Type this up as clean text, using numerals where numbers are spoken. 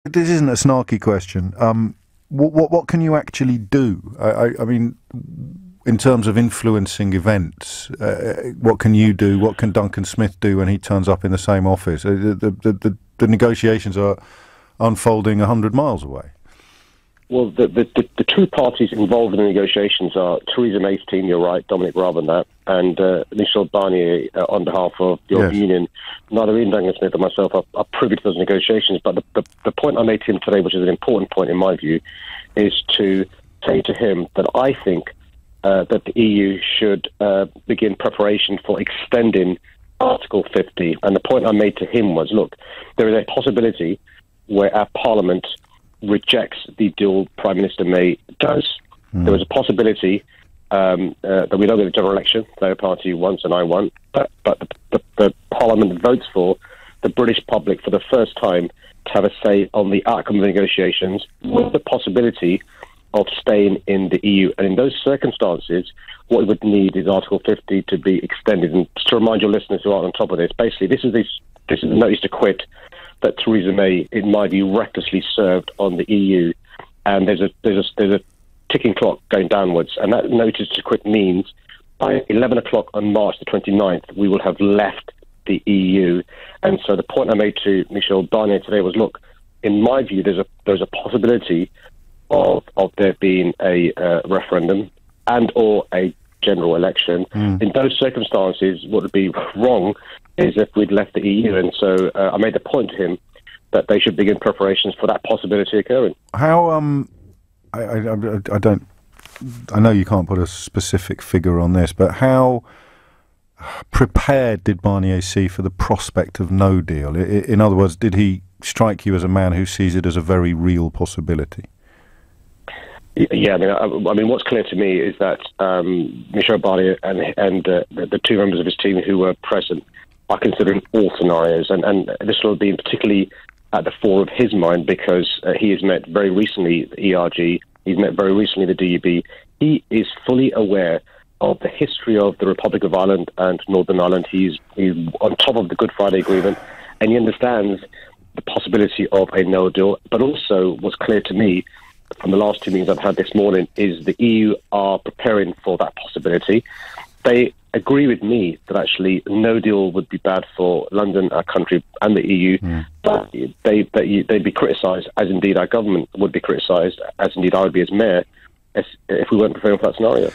This isn't a snarky question. What can you actually do? I mean, in terms of influencing events, what can you do? What can Duncan Smith do when he turns up in the same office? The negotiations are unfolding 100 miles away. Well, the two parties involved in the negotiations are Theresa May's team, you're right, Dominic Raab and that, and Michel Barnier on behalf of the European Union. Neither Ian Duncan Smith or myself are privy to those negotiations, but the point I made to him today, which is an important point in my view, is to say to him that I think that the EU should begin preparation for extending Article 50. And the point I made to him was, look, there is a possibility where our Parliament rejects the deal Prime Minister May does. There is a possibility that we don't get a general election, Labour Party wants and I want, but the Parliament votes for the British public for the first time to have a say on the outcome of the negotiations with the possibility of staying in the EU. And in those circumstances, what we would need is Article 50 to be extended. And just to remind your listeners who aren't on top of this, basically this is the notice to quit that Theresa May, in my view, recklessly served on the EU, and there's a ticking clock going downwards, and that notice to quit means by 11 o'clock on March the 29th, we will have left the EU. And so the point I made to Michel Barnier today was, look, in my view, there's a possibility of there being a referendum and or a general election. In those circumstances, what would be wrong is if we'd left the EU. And so I made the point to him that they should begin preparations for that possibility occurring. How, I don't, I know you can't put a specific figure on this, but how prepared did Barnier see for the prospect of no deal? In other words, did he strike you as a man who sees it as a very real possibility? Yeah, I mean, what's clear to me is that Michel Barnier and the two members of his team who were present are considering all scenarios, and this will be particularly at the fore of his mind because he has met very recently the ERG, he's met very recently the DUP. He is fully aware of the history of the Republic of Ireland and Northern Ireland. He's on top of the Good Friday Agreement, and he understands the possibility of a no deal. But also, what's clear to me from the last two meetings I've had this morning is the EU are preparing for that possibility. They agree with me that actually no deal would be bad for London, our country, and the EU, but they'd be criticised, as indeed our government would be criticised, as indeed I would be as mayor, if we weren't preparing for that scenario.